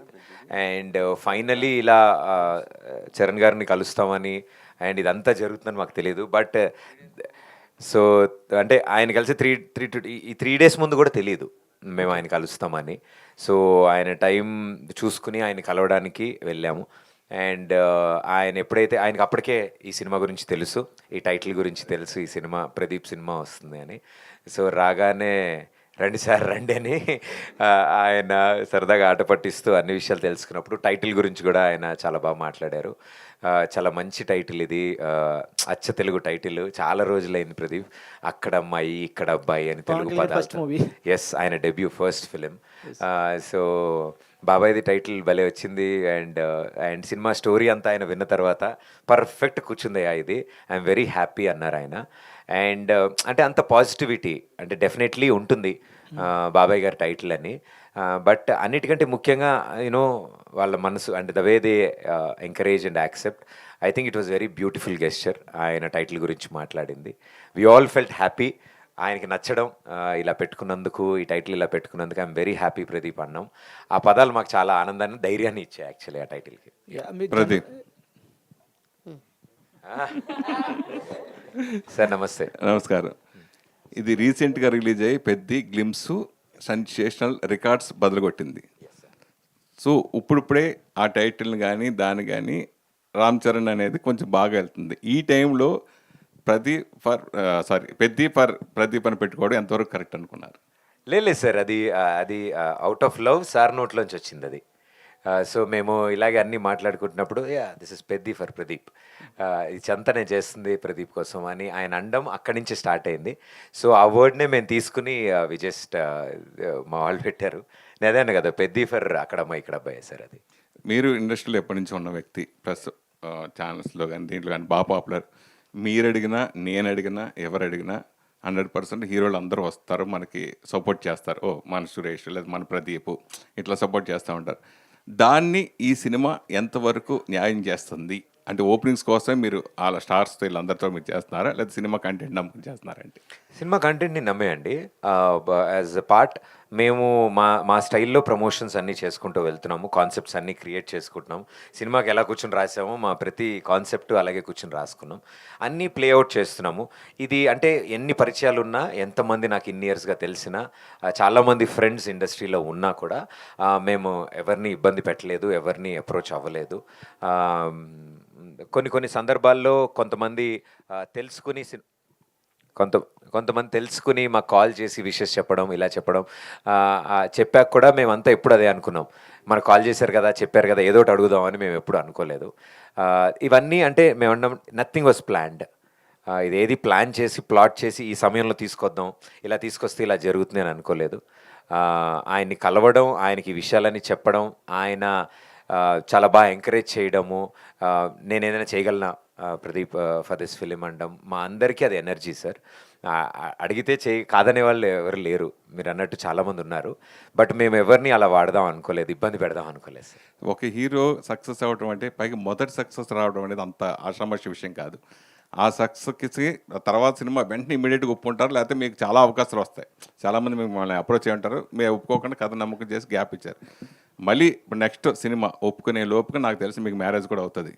అండ్ ఫైనలీ ఇలా చరణ్ గారిని కలుస్తామని అండ్ ఇదంతా జరుగుతుందని మాకు తెలియదు. బట్ సో అంటే ఆయన కలిసి 3 days ముందు కూడా తెలియదు మేము ఆయన కలుస్తామని. సో ఆయన టైం చూసుకుని ఆయన కలవడానికి వెళ్ళాము. అండ్ ఆయన ఎప్పుడైతే ఆయనకి అప్పటికే ఈ సినిమా గురించి తెలుసు, ఈ టైటిల్ గురించి తెలుసు, ఈ సినిమా ప్రదీప్ సినిమా వస్తుంది అని. సో రాగానే రండి సార్ రండి అని ఆయన సరదాగా ఆట పట్టిస్తూ అన్ని విషయాలు తెలుసుకున్నప్పుడు టైటిల్ గురించి కూడా ఆయన చాలా బాగా మాట్లాడారు. చాలా మంచి టైటిల్ ఇది, అచ్చ తెలుగు టైటిల్. చాలా రోజులైంది ప్రదీప్ అక్కడ అమ్మాయి ఇక్కడ అబ్బాయి అని తెలుగు పదాలు. ఎస్, ఆయన డెబ్యూ ఫస్ట్ ఫిలిం. సో బాబాయ్ది టైటిల్ భలే వచ్చింది. అండ్ సినిమా స్టోరీ అంతా ఆయన విన్న తర్వాత పర్ఫెక్ట్ కూర్చుందయ్యా ఇది, ఐఎమ్ వెరీ హ్యాపీ అన్నారు ఆయన. అండ్ అంటే అంత పాజిటివిటీ అంటే డెఫినెట్లీ ఉంటుంది బాబాయ్ గారి టైటిల్ అని. బట్ అన్నిటికంటే ముఖ్యంగా యూనో వాళ్ళ మనసు అంటే the way they encourage and accept. I think it was very beautiful gesture ఆయన టైటిల్ గురించి మాట్లాడింది. వి ఆల్ ఫెల్ట్ హ్యాపీ ఆయనకి నచ్చడం, ఇలా పెట్టుకున్నందుకు, ఈ టైటిల్ ఇలా పెట్టుకున్నందుకు ఐఎమ్ వెరీ హ్యాపీ ప్రదీప్ అన్నాం. ఆ పదాలు మాకు చాలా ఆనందాన్ని ధైర్యాన్ని ఇచ్చాయి యాక్చువల్లీ ఆ టైటిల్కి. ప్రదీప్ సార్ నమస్తే. నమస్కారం. ఇది రీసెంట్గా రిలీజ్ అయ్యి పెద్ద గ్లిమ్స్ సెన్సేషనల్ రికార్డ్స్ బదులుగొట్టింది. సో ఇప్పుడిప్పుడే ఆ టైటిల్ని కానీ దాన్ని కానీ రామ్ చరణ్ అనేది కొంచెం బాగా వెళ్తుంది. ఈ టైంలో ప్రదీప్ అని పెట్టుకోవడం ఎంతవరకు కరెక్ట్ అనుకున్నారు? లేదు సార్, అది అవుట్ ఆఫ్ లవ్ సార్ నోట్లోంచి వచ్చింది అది. సో మేము ఇలాగే అన్నీ మాట్లాడుకుంటున్నప్పుడు this is Peddi for Pradeep, ఇది చంతనే చేస్తుంది ప్రదీప్ కోసం అని ఆయన అండం అక్కడి నుంచి స్టార్ట్ అయింది. సో ఆ వర్డ్నే మేము తీసుకుని వి జస్ట్ మా వాళ్ళు పెట్టారు. నేను అదే కదా పెద్ది ఫర్ అక్కడ అమ్మాయి ఇక్కడ అబ్బాయి సార్. అది మీరు ఇండస్ట్రీలో ఎప్పటి నుంచి ఉన్న వ్యక్తి, ప్లస్ ఛానల్స్లో కానీ దీంట్లో కానీ బాగా పాపులర్. మీరు అడిగినా నేను అడిగినా ఎవరు అడిగినా 100% హీరోలు అందరూ వస్తారు, మనకి సపోర్ట్ చేస్తారు. ఓ మన సురేష్ లేదా మన ప్రదీప్ ఇట్లా సపోర్ట్ చేస్తూ ఉంటారు. దాన్ని ఈ సినిమా ఎంతవరకు న్యాయం చేస్తుంది? అంటే ఓపెనింగ్స్ కోసం మీరు వాళ్ళ స్టార్స్తో వీళ్ళందరితో మీరు చేస్తున్నారా, లేదా సినిమా కంటెంట్ నమ్ముకుని చేస్తున్నారంటే? సినిమా కంటెంట్ని నమ్మేయండి. యాజ్ ఎ పార్ట్ మేము మా స్టైల్లో ప్రమోషన్స్ అన్నీ చేసుకుంటూ వెళ్తున్నాము, కాన్సెప్ట్స్ అన్నీ క్రియేట్ చేసుకుంటున్నాము. సినిమాకి ఎలా కూర్చొని రాసామో మా ప్రతి కాన్సెప్ట్ అలాగే కూర్చొని రాసుకున్నాం, అన్నీ ప్లేఅవుట్ చేస్తున్నాము. ఇది అంటే ఎన్ని పరిచయాలు ఉన్నా, ఎంతమంది నాకు ఇన్ని ఇయర్స్గా తెలిసినా, చాలామంది ఫ్రెండ్స్ ఇండస్ట్రీలో ఉన్నా కూడా మేము ఎవరిని ఇబ్బంది పెట్టలేదు, ఎవరిని అప్రోచ్ అవ్వలేదు. కొన్ని సందర్భాల్లో కొంతమంది తెలుసుకుని మాకు కాల్ చేసి విషెస్ చెప్పడం, ఇలా చెప్పడం చెప్పాక కూడా మేమంతా ఎప్పుడు అదే అనుకున్నాం, మనకు కాల్ చేశారు కదా, చెప్పారు కదా, ఏదో ఒకటి అడుగుదామని మేము ఎప్పుడు అనుకోలేదు. ఇవన్నీ అంటే మేము అన్నాం నథింగ్ వాజ్ ప్లాన్డ్. ఇదేది ప్లాన్ చేసి ప్లాట్ చేసి ఈ సమయంలో తీసుకొద్దాం, ఇలా తీసుకొస్తే ఇలా జరుగుతుంది అని అనుకోలేదు. ఆయన్ని కలవడం, ఆయనకి ఈ విషయాలన్నీ చెప్పడం, ఆయన చాలా బాగా ఎంకరేజ్ చేయడము, నేను ఏదైనా చేయగలనా ప్రదీప్ ఫర్ దిస్ ఫిలిం అనడం, మా అందరికీ అది ఎనర్జీ సార్. అడిగితే కాదనే వాళ్ళు ఎవరు లేరు, మీరు అన్నట్టు చాలామంది ఉన్నారు. బట్ మేము ఎవరిని అలా వాడదాం అనుకోలేదు, ఇబ్బంది పెడదాం అనుకోలేదు సార్. ఒక హీరో సక్సెస్ అవ్వడం అంటే పైగా మొదటి సక్సెస్ రావడం అనేది అంత ఆషామాషి విషయం కాదు. ఆ సక్సెస్కి తర్వాత సినిమా వెంటనే ఇమీడియట్గా ఒప్పుకుంటారు, లేకపోతే మీకు చాలా అవకాశాలు వస్తాయి. చాలామంది మిమ్మల్ని అప్రోచ్ అయ్యి ఉంటారు, మేము ఒప్పుకోకుండా కథ నమ్మకం చేసి గ్యాప్ ఇచ్చారు. మళ్ళీ నెక్స్ట్ సినిమా ఒప్పుకునే లోపుగా నాకు తెలిసి మీకు మ్యారేజ్ కూడా అవుతుంది.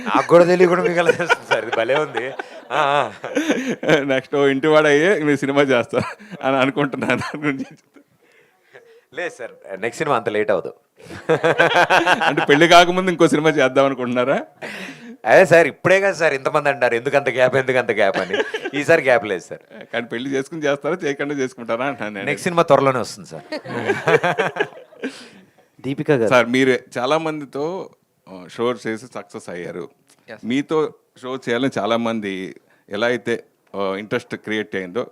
నాకు కూడా తెలియ కూడా మీకు సార్, ఇది భలే ఉంది. నెక్స్ట్ ఇంటివాడ అయ్యే మీరు సినిమా చేస్తారు అని అనుకుంటున్నాను. లేదు సార్, నెక్స్ట్ సినిమా అంత లేట్ అవ్వదు. అంటే పెళ్లి కాకముందు ఇంకో సినిమా చేద్దాం అనుకుంటున్నారా? అదే సార్, ఇప్పుడే కదా సార్ ఇంతమంది అంటారు ఎందుకంత గ్యాప్ అని. ఈసారి గ్యాప్ లేదు సార్. కానీ పెళ్లి చేసుకుని చేస్తారా, చేయకుండా చేసుకుంటారా అంటాను నేను. నెక్స్ట్ సినిమా త్వరలోనే వస్తుంది సార్. దీపిక గారు, సార్ మీరు చాలా మందితో షోస్ చేసి సక్సెస్ అయ్యారు. మీతో షో చేయాలని చాలా మంది ఎలా అయితే ఇంట్రెస్ట్ క్రియేట్ అయిందో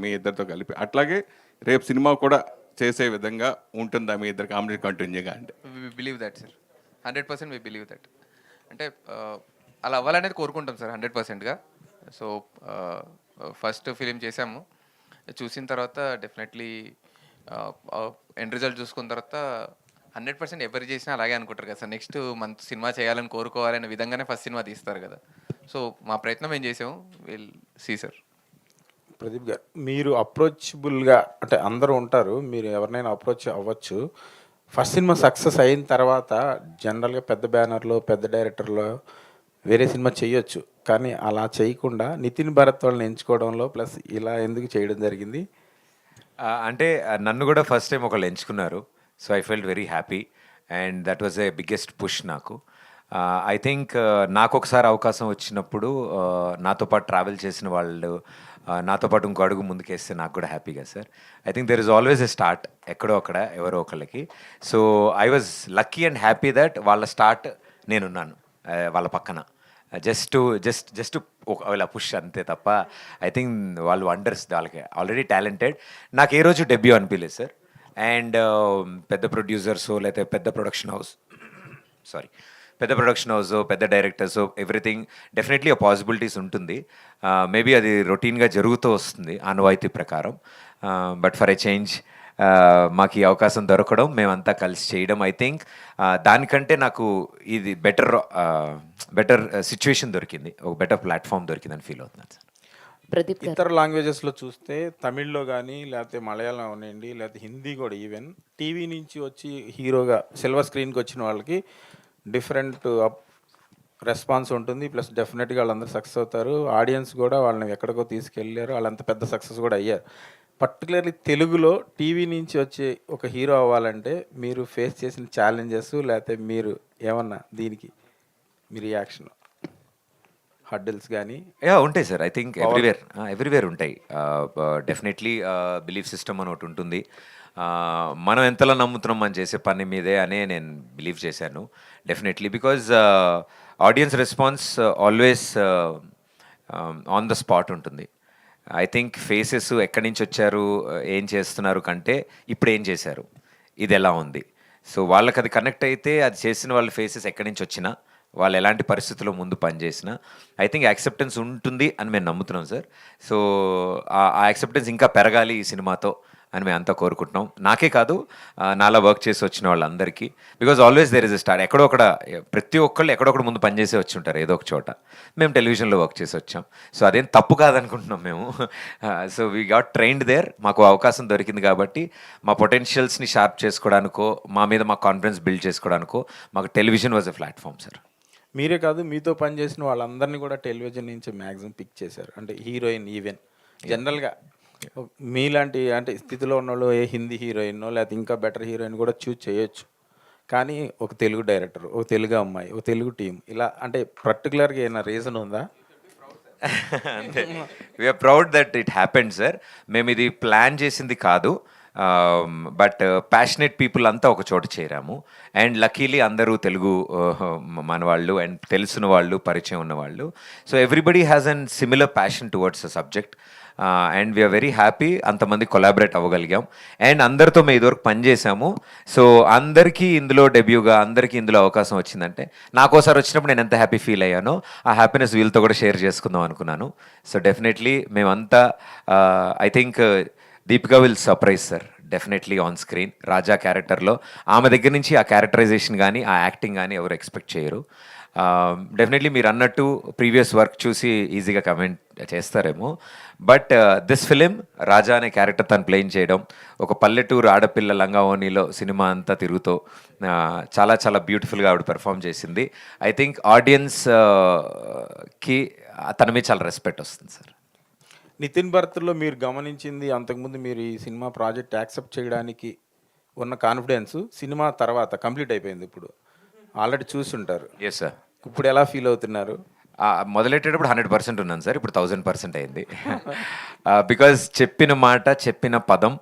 మీ ఇద్దరితో కలిపి, అట్లాగే రేపు సినిమా కూడా చేసే విధంగా ఉంటుందా మీ ఇద్దరు కాంబినేషన్ కంటిన్యూగా? అంటే we believe that sir, 100% we believe that. అంటే అలా అవ్వాలనేది కోరుకుంటాం సార్ 100%గా. సో ఫస్ట్ ఫిలిం చేసాము, చూసిన తర్వాత డెఫినెట్లీ ఎండ్ రిజల్ట్ చూసుకున్న తర్వాత 100% ఎవరు చేసినా అలాగే అనుకుంటారు కదా సార్. నెక్స్ట్ మంత్ సినిమా చేయాలని కోరుకోవాలనే విధంగానే ఫస్ట్ సినిమా తీస్తారు కదా. సో మా ప్రయత్నం ఏం చేసాము, విల్ సీ సార్. ప్రదీప్ గారు, మీరు అప్రోచబుల్గా అంటే అందరూ ఉంటారు, మీరు ఎవరినైనా అప్రోచ్ అవ్వచ్చు. ఫస్ట్ సినిమా సక్సెస్ అయిన తర్వాత జనరల్గా పెద్ద బ్యానర్లో పెద్ద డైరెక్టర్లో వేరే సినిమా చేయొచ్చు, కానీ అలా చేయకుండా నితిన్ భరత్ వాళ్ళని ఎంచుకోవడంలో ప్లస్ ఇలా ఎందుకు చేయడం జరిగింది? అంటే నన్ను కూడా ఫస్ట్ టైం ఒకళ్ళు ఎంచుకున్నారు. So I felt very happy and that was a biggest push నాకు. ఐ థింక్ నాకు ఒకసారి అవకాశం వచ్చినప్పుడు నాతో పాటు ట్రావెల్ చేసిన వాళ్ళు నాతో పాటు ఇంకో అడుగు ముందుకేస్తే నాకు కూడా హ్యాపీగా sir. I think there is always a start ఎక్కడో అక్కడ ఎవరో ఒకళ్ళకి. So I was lucky and happy that వాళ్ళ స్టార్ట్ నేనున్నాను వాళ్ళ పక్కన. జస్ట్ ఇలా పుష్ అంతే తప్ప ఐ థింక్ వాళ్ళు వండర్స్, వాళ్ళకి ఆల్రెడీ టాలెంటెడ్. నాకు ఏ రోజు డెబ్యూ అనిపించలేదు సార్. అండ్ పెద్ద ప్రొడ్యూసర్స్ లేకపోతే పెద్ద ప్రొడక్షన్ హౌస్ పెద్ద డైరెక్టర్స్ ఎవ్రీథింగ్ డెఫినెట్లీ ఆ పాసిబిలిటీస్ ఉంటుంది. మేబీ అది రొటీన్గా జరుగుతూ వస్తుంది ఆనవాయితీ ప్రకారం. బట్ ఫర్ ఎ చేంజ్ మాకు ఈ అవకాశం దొరకడం, మేమంతా కలిసి చేయడం, ఐ థింక్ దానికంటే నాకు ఇది బెటర్ సిచ్యువేషన్ దొరికింది, ఒక బెటర్ ప్లాట్ఫామ్ దొరికిందని ఫీల్ అవుతున్నాను సార్. ప్రదీప్ గారు, ఇతర లాంగ్వేజెస్లో చూస్తే తమిళ్లో కానీ లేకపోతే మలయాళం అవనండి లేకపోతే హిందీ కూడా ఈవెన్ టీవీ నుంచి వచ్చి హీరోగా సిల్వర్ స్క్రీన్కి వచ్చిన వాళ్ళకి డిఫరెంట్ రెస్పాన్స్ ఉంటుంది. ప్లస్ డెఫినెట్గా వాళ్ళందరూ సక్సెస్ అవుతారు. ఆడియన్స్ కూడా వాళ్ళని ఎక్కడికో తీసుకెళ్ళారు, వాళ్ళంత పెద్ద సక్సెస్ కూడా అయ్యారు. పర్టికులర్లీ తెలుగులో టీవీ నుంచి వచ్చే ఒక హీరో అవ్వాలంటే మీరు ఫేస్ చేసిన ఛాలెంజెస్ లేకపోతే మీరు ఏమన్నా దీనికి మీ రియాక్షన్, హడ్డిల్స్ కానీ? ఉంటాయి సార్. ఐ థింక్ ఎవ్రీవేర్ ఉంటాయి. డెఫినెట్లీ బిలీఫ్ సిస్టమ్ అని ఒకటి ఉంటుంది. మనం ఎంతలా నమ్ముతున్నాం మనం చేసే పని మీదే అనే నేను బిలీవ్ చేశాను definitely. Because audience response always on the spot ఉంటుంది. ఐ థింక్ ఫేసెస్ ఎక్కడి నుంచి వచ్చారు, ఏం చేస్తున్నారు కంటే ఇప్పుడు ఏం చేశారు, ఇది ఎలా ఉంది, సో వాళ్ళకి అది కనెక్ట్ అయితే అది చేసిన వాళ్ళ ఫేసెస్ ఎక్కడి నుంచి వచ్చినా, వాళ్ళు ఎలాంటి పరిస్థితుల్లో ముందు పనిచేసినా ఐ థింక్ యాక్సెప్టెన్స్ ఉంటుంది అని మేము నమ్ముతున్నాం సార్. సో ఆ యాక్సెప్టెన్స్ ఇంకా పెరగాలి ఈ సినిమాతో అని మేము అంతా కోరుకుంటున్నాం. నాకే కాదు, నాలా వర్క్ చేసి వచ్చిన వాళ్ళందరికీ. Because always there is a start. ఎక్కడొక్కడ ప్రతి ఒక్కళ్ళు ఎక్కడొక్కడ ముందు పనిచేసి వచ్చి ఉంటారు ఏదో ఒక చోట. మేము టెలివిజన్లో వర్క్ చేసి వచ్చాం, సో అదేం తప్పు కాదనుకుంటున్నాం మేము. So we got trained there. మాకు అవకాశం దొరికింది కాబట్టి మా పొటెన్షియల్స్ని షార్ప్ చేసుకోవడానికో, మా మీద మా కాన్ఫిడెన్స్ బిల్డ్ చేసుకోవడానికో మాకు television was a platform sir. మీరే కాదు, మీతో పనిచేసిన వాళ్ళందరినీ కూడా టెలివిజన్ నుంచి మ్యాక్సిమం పిక్ చేశారు. అంటే హీరోయిన్ ఈవెన్ జనరల్గా మీలాంటి అంటే స్థితిలో ఉన్నోళ్ళు ఏ హిందీ హీరోయిన్నో లేకపోతే ఇంకా బెటర్ హీరోయిన్ కూడా చూజ్ చేయొచ్చు, కానీ ఒక తెలుగు డైరెక్టర్, ఒక తెలుగు అమ్మాయి, ఒక తెలుగు టీం, ఇలా అంటే పర్టికులర్గా ఏమైనా రీజన్ ఉందా? అంతే, we are proud that it happened sir. మేము ఇది ప్లాన్ చేసింది కాదు, బట్ ప్యాషనెట్ పీపుల్ అంతా ఒక చోట చేరాము. అండ్ లక్కీలీ అందరూ తెలుగు మన వాళ్ళు అండ్ తెలిసిన వాళ్ళు, పరిచయం ఉన్నవాళ్ళు. So everybody has an similar passion towards a subject. And we are very happy అంతమంది కొలాబరేట్ అవ్వగలిగాం. అండ్ అందరితో మేము ఇదివరకు పనిచేసాము. సో అందరికీ ఇందులో డెబ్యూగా, అందరికీ ఇందులో అవకాశం వచ్చిందంటే నాకోసారి వచ్చినప్పుడు నేను ఎంత హ్యాపీ ఫీల్ అయ్యానో ఆ హ్యాపీనెస్ వీళ్ళతో కూడా షేర్ చేసుకుందాం అనుకున్నాను. సో డెఫినెట్లీ మేమంతా I think Deepika will surprise sir definitely on screen. Raja క్యారెక్టర్లో ఆమె దగ్గర నుంచి ఆ క్యారెక్టరైజేషన్ కానీ ఆ యాక్టింగ్ కానీ ఎవరు ఎక్స్పెక్ట్ చేయరు. డెఫినెట్లీ మీరు అన్నట్టు ప్రీవియస్ వర్క్ చూసి ఈజీగా కమెంట్ చేస్తారేమో, బట్ దిస్ ఫిలిం రాజా అనే క్యారెక్టర్ తను ప్లేయింగ్ చేయడం, ఒక పల్లెటూరు ఆడపిల్ల లంగావోణిలో సినిమా అంతా తిరుగుతూ చాలా చాలా బ్యూటిఫుల్గా ఆవిడ పెర్ఫామ్ చేసింది. ఐ థింక్ ఆడియన్స్కి తన మీద చాలా రెస్పెక్ట్ వస్తుంది సార్. నితిన్ భరత్లో మీరు గమనించింది, అంతకుముందు మీరు ఈ సినిమా ప్రాజెక్ట్ యాక్సెప్ట్ చేయడానికి ఉన్న కాన్ఫిడెన్స్ సినిమా తర్వాత కంప్లీట్ అయిపోయింది. ఇప్పుడు ఆల్రెడీ చూస్తుంటారు. Yes sir. ఇప్పుడు ఎలా ఫీల్ అవుతున్నారు? మొదలెట్టేటప్పుడు 100% ఉన్నాను సార్, ఇప్పుడు 1000% అయింది. బికాజ్ చెప్పిన మాట, చెప్పిన పదం,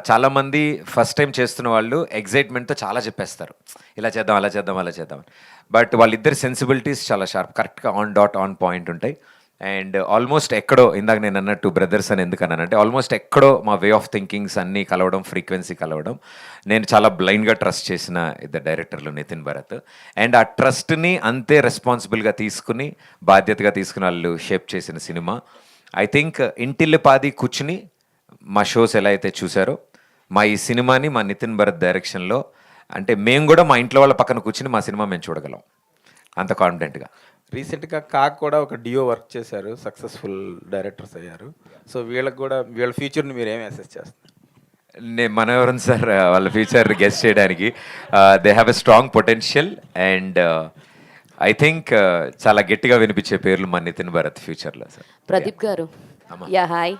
చాలామంది ఫస్ట్ టైం చేస్తున్న వాళ్ళు ఎగ్జైట్మెంట్తో చాలా చెప్పేస్తారు, ఇలా చేద్దాం, అలా చేద్దాం, అలా చేద్దాం. బట్ వాళ్ళిద్దరి సెన్సిబిలిటీస్ చాలా షార్ప్, కరెక్ట్గా ఆన్ పాయింట్ ఉంటాయి. అండ్ ఆల్మోస్ట్ ఎక్కడో, ఇందాక నేను అన్నట్టు బ్రదర్స్ అని ఎందుకు అన్నానంటే, ఆల్మోస్ట్ ఎక్కడో మా వే ఆఫ్ థింకింగ్స్ అన్నీ కలవడం, ఫ్రీక్వెన్సీ కలవడం. నేను చాలా బ్లైండ్గా ట్రస్ట్ చేసిన ఇద్దరు డైరెక్టర్లు నితిన్, భరత్. అండ్ ఆ ట్రస్ట్ని అంతే రెస్పాన్సిబుల్గా తీసుకుని, బాధ్యతగా తీసుకుని వాళ్ళు షేప్ చేసిన సినిమా. ఐ థింక్ ఇంటిల్లిపాది కూర్చుని మా షోస్ ఎలా అయితే చూసారో, మా ఈ సినిమాని మా నితిన్ భరత్ డైరెక్షన్లో, అంటే మేము కూడా మా ఇంట్లో వాళ్ళ పక్కన కూర్చుని మా సినిమా మేము చూడగలం అంత కాన్ఫిడెంట్గా. రీసెంట్గా కాక్ కూడా ఒక డియో వర్క్ చేశారు, సక్సెస్ఫుల్ డైరెక్టర్స్ అయ్యారు. సో వీళ్ళకి కూడా వీళ్ళ ఫ్యూచర్ని మీరు ఏం అసెస్ చేస్తారు? మనం ఎవరు సార్ వాళ్ళ ఫ్యూచర్ గెస్ట్ చేయడానికి? They have a strong potential and I think చాలా గట్టిగా వినిపించే పేర్లు మా నితిన్ భరత్ ఫ్యూచర్లో sir. Pradeep garu, ya hi.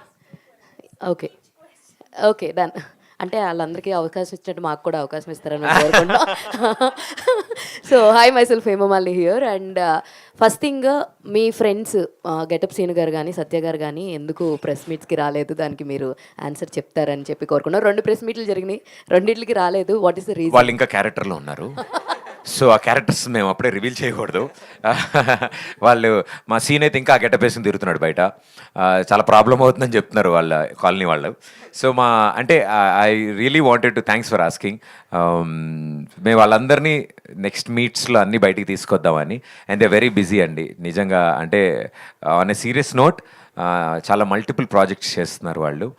Okay okay done. అంటే వాళ్ళందరికీ అవకాశం ఇచ్చినట్టు మాకు కూడా అవకాశం ఇస్తారని కోరుకుంటున్నాం. So hi, my self Hemamalini here. And first thing, మీ ఫ్రెండ్స్ గెటప్ సీను గారు కానీ సత్య గారు కానీ ఎందుకు ప్రెస్ మీట్స్కి రాలేదు, దానికి మీరు ఆన్సర్ చెప్తారని చెప్పి కోరుకున్నాం. 2 ప్రెస్ మీట్లు జరిగినాయి, రెండింటికి రాలేదు. What is the reason? వాళ్ళు ఇంకా క్యారెక్టర్లో ఉన్నారు. సో ఆ క్యారెక్టర్స్ మేము అప్పుడే రివీల్ చేయకూడదు. వాళ్ళు, మా సీన్ అయితే ఇంకా ఆ గెటప్ వేసుకుని తిరుగుతున్నాడు బయట, చాలా ప్రాబ్లం అవుతుందని చెప్తున్నారు వాళ్ళ కాలనీ వాళ్ళు. సో అంటే I really wanted to thanks for asking. మేము వాళ్ళందరినీ నెక్స్ట్ మీట్స్లో అన్నీ బయటికి తీసుకొద్దామని. అండ్ దే వెరీ బిజీ అండి నిజంగా. అంటే ఆన్ ఎ సీరియస్ నోట్, చాలా మల్టిపుల్ ప్రాజెక్ట్స్ చేస్తున్నారు వాళ్ళు.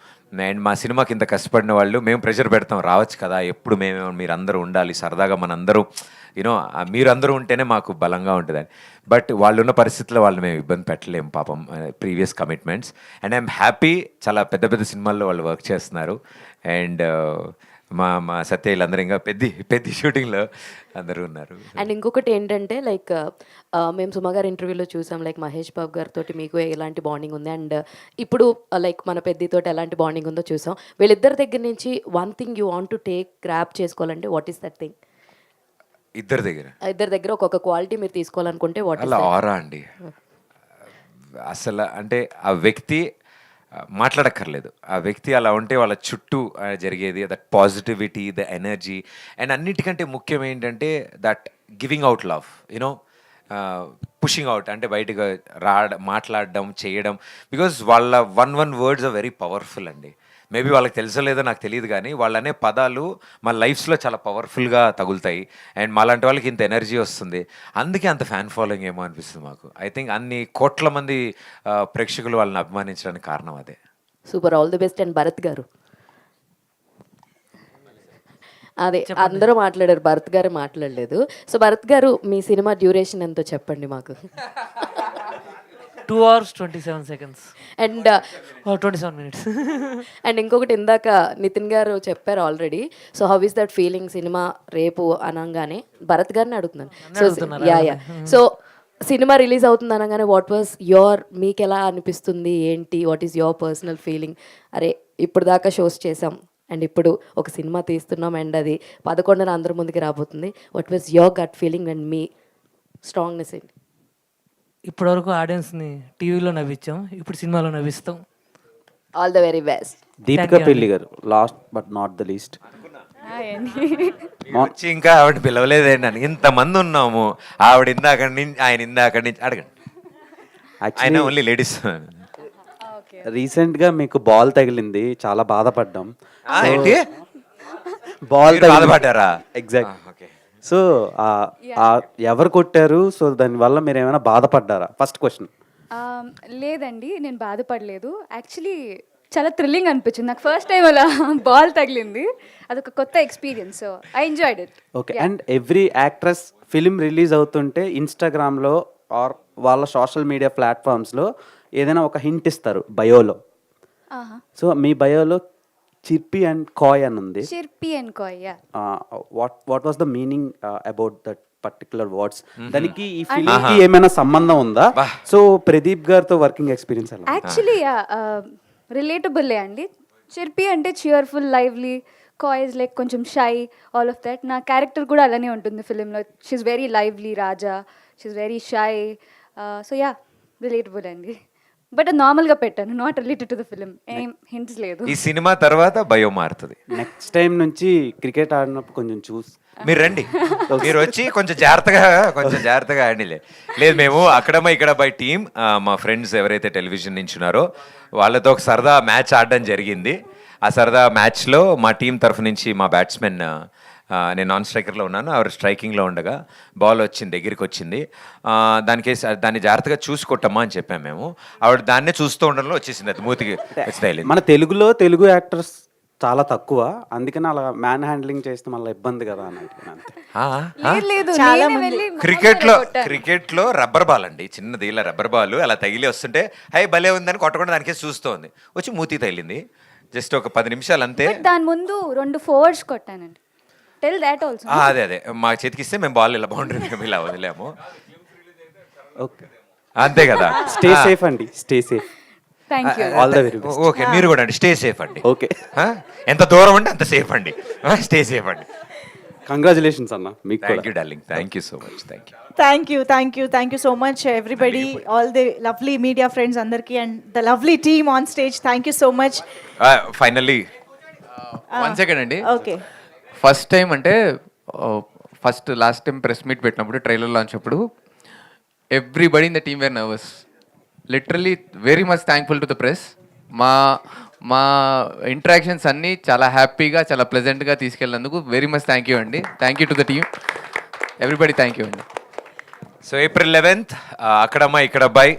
అండ్ మా సినిమాకి ఇంత కష్టపడిన వాళ్ళు, మేము ప్రెషర్ పెడతాం, రావచ్చు కదా, ఎప్పుడు మీరు అందరూ ఉండాలి, సరదాగా మనందరూ యూనో మీరు అందరూ ఉంటేనే మాకు బలంగా ఉంటుందని. బట్ వాళ్ళు ఉన్న పరిస్థితుల్లో వాళ్ళు మేము ఇబ్బంది పెట్టలేము పాపం, previous commitments. And I'm happy, చాలా పెద్ద పెద్ద సినిమాల్లో వాళ్ళు వర్క్ చేస్తున్నారు. అండ్ మా సత్య వీళ్ళందరూ ఇంకా పెద్ద షూటింగ్లో అందరూ ఉన్నారు. అండ్ ఇంకొకటి ఏంటంటే, లైక్ మేము సుమ గారి ఇంటర్వ్యూలో చూసాం, లైక్ మహేష్ బాబు గారితో మీకు ఎలాంటి బాండింగ్ ఉంది, అండ్ ఇప్పుడు లైక్ మన పెద్దితో ఎలాంటి బాండింగ్ ఉందో చూసాం. వీళ్ళిద్దరి దగ్గర నుంచి one thing you want to take grab చేసుకోవాలంటే వాట్ ఈస్ దట్ థింగ్? ఇద్దరి దగ్గర ఒక్కొక్క క్వాలిటీ మీరు తీసుకోవాలనుకుంటే వాట్ అలా ఆరా అండి. అసలు అంటే ఆ వ్యక్తి మాట్లాడక్కర్లేదు, ఆ వ్యక్తి అలా ఉంటే వాళ్ళ చుట్టూ జరిగేది that positivity, the energy. And అన్నిటికంటే ముఖ్యం ఏంటంటే that giving out love, you know pushing out, అంటే బయటకు మాట్లాడడం, చేయడం. బికాజ్ వాళ్ళ own words are very powerful అండి. మేబీ వాళ్ళకి తెలుసో లేదో నాకు తెలియదు, కానీ వాళ్ళనే పదాలు మా లైఫ్స్లో చాలా పవర్ఫుల్గా తగులుతాయి. అండ్ మాలాంటి వాళ్ళకి ఇంత ఎనర్జీ వస్తుంది, అందుకే అంత ఫ్యాన్ ఫాలోయింగ్ ఏమో అనిపిస్తుంది మాకు. ఐ థింక్ అన్ని కోట్ల మంది ప్రేక్షకులు వాళ్ళని అభిమానించడానికి కారణం అదే. Super, all the best. And Bharat గారు, అదే అందరూ మాట్లాడారు, భరత్ గారు మాట్లాడలేదు. సో భరత్ గారు, మీ సినిమా డ్యూరేషన్ ఎంతో చెప్పండి మాకు. 2 hours 27 seconds. And 27 minutes. And ఇంకొకటి, ఇందాక నితిన్ గారు చెప్పారు already. So how is that feeling cinema రేపు అనగానే? భరత్ గారిని అడుగుతున్నాను. So yeah so cinema release అవుతుంది అనగానే వాట్ వాజ్ మీకు ఎలా అనిపిస్తుంది ఏంటి? What is your personal feeling? అరే ఇప్పుడు దాకా షోస్ చేసాం అండ్ ఇప్పుడు ఒక సినిమా తీస్తున్నాం అండ్ అది 11న అందరి ముందుకి రాబోతుంది. What was your gut feeling and మీ స్ట్రాంగ్నెస్ ఏంటి? ఇప్పటివరకు ఆడియన్స్ని టీవీలో నవ్వించాం, ఇప్పుడు సినిమాలో నవ్విస్తాం. All the very best. Deepika Pilli గారు, last but not the least. వచ్చి ఇంకా ఆవిడ పిలవలేదండి అని, ఇంతమంది ఉన్నాము, ఆవిడ ఇందాక నుంచి ఆయన ఇందాక నుంచి అడగండి. ఆయన ఓన్లీ లేడీస్. రీసెంట్గా మీకు బాల్ తగిలింది, చాలా బాధపడ్డాం. ఏంటి బాల్ బాధపడ్డారా? ఎగ్జాక్ట్. సో ఎవరు కొట్టారు? సో దానివల్ల మీరు ఏమైనా బాధపడ్డారా? First question. లేదండి, నేను బాధపడలేదు. యాక్చువల్లీ చాలా థ్రిల్లింగ్ అనిపించింది నాకు ఫస్ట్ టైం అలా బాల్ తగిలింది. అదొక కొత్త experience. So I enjoyed it. Okay. And every actress film release అవుతుంటే ఇన్స్టాగ్రామ్లో ఆర్ వాళ్ళ సోషల్ మీడియా ప్లాట్ఫామ్స్లో ఏదైనా ఒక హింట్ ఇస్తారు బయోలో. సో మీ బయోలో చిర్పి అండ్ కాయ్ అని ఉంది. చిర్పి and Kai, yeah. What was the meaning about that particular words? దానికి ఈ ఫిలిం కి ఏమైనా సంబంధం ఉందా? సో ప్రదీప్ గారితో వర్కింగ్ ఎక్స్పీరియన్స్ ఎలా? యాక్చువల్లీ రిలేటబుల్ అండి. చిర్పి అంటే చియర్ఫుల్, లైవ్లీ. కాయిస్ లైక్ కొంచెం షై ఆల్ ఆఫ్ దట్. నా క్యారెక్టర్ కూడా అలానే ఉంటుంది ఫిలింలో. She's very lively Raja, she's very shy. So yeah, relatable అండి. బట్ అది నార్మల్గా పెట్టాను, not related to the film. ఏం హింట్స్ లేదు. ఈ సినిమా తర్వాత భయో మారుతుంది. నెక్స్ట్ టైం నుంచి క్రికెట్ ఆడినప్పుడు కొంచెం చూసి మీరు రండి, మీరు వచ్చి కొంచెం జాగ్రత్తగా ఆడిలే. లేదు, మేము అక్కడమ్మా ఇక్కడ బై టీమ్ మా ఫ్రెండ్స్ ఎవరైతే టెలివిజన్ నుంచి ఉన్నారో వాళ్ళతో ఒక సరదా మ్యాచ్ ఆడడం జరిగింది. ఆ సరదా మ్యాచ్లో మా టీం తరఫు నుంచి మా బ్యాట్స్మెన్, నేను నాన్ స్ట్రైకర్లో ఉన్నాను, ఆవిడ స్ట్రైకింగ్లో ఉండగా బాల్ వచ్చింది, దగ్గరికి వచ్చింది. దాన్ని జాగ్రత్తగా చూసి కొట్టమ్మా అని చెప్పాము మేము. ఆవిడ దాన్నే చూస్తూ ఉండడంలో వచ్చేసింది, అది మూతికి వచ్చి. మన తెలుగు యాక్టర్స్ చాలా తక్కువ, అందుకని అలా మ్యాన్ హ్యాండ్లింగ్ చేస్తే మళ్ళీ ఇబ్బంది కదా అని క్రికెట్లో రబ్బర్ బాల్ అండి, చిన్నది ఇలా రబ్బర్ బాల్ అలా తగిలి వస్తుంటే హై భలే ఉందని కొట్టకుండా దానికే చూస్తోంది, వచ్చి మూతి తగిలింది. జస్ట్ ఒక 10 నిమిషాలు అంతే. దాని ముందు 2 4 కొట్టానండి. Tell that also. అదే మా చేతికిస్తే మేము బాల్ ఇలా బౌండరీ మేము ఇలా వదిలేము. ఓకే, అంతే కదా. స్టే సేఫ్ అండి, stay safe. Thank you. All the very best. Okay, మీరు కూడా అండి, స్టే సేఫ్ అండి. ఓకే, ఎంత దూరం అంటే అంత సేఫ్ అండి, స్టే సేఫ్ అండి. కంగ్రాచులేషన్స్ అన్న మీకు. Thank you darling, thank you so much. Thank you so much everybody, all the lovely media friends andarki and the lovely team on stage. Thank you so much. Finally 1 second అండి. Okay. First time అంటే last time press meet పెట్టినప్పుడు trailer launch అప్పుడు everybody in the team were nervous. Literally very much thankful to the press. మా ఇంటరాక్షన్స్ అన్నీ చాలా హ్యాపీగా, చాలా ప్లెజెంట్గా తీసుకెళ్ళినందుకు వెరీ మచ్ థ్యాంక్ యూ అండి. Thank you to the team, everybody. Thank you అండి. సో April 11th అక్కడమ్మా ఇక్కడ అబ్బాయి,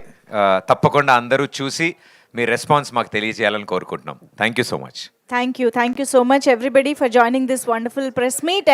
తప్పకుండా అందరూ చూసి మీ రెస్పాన్స్ మాకు తెలియజేయాలని కోరుకుంటున్నాం. Thank you so much. Thank you so much everybody for joining this wonderful press meet.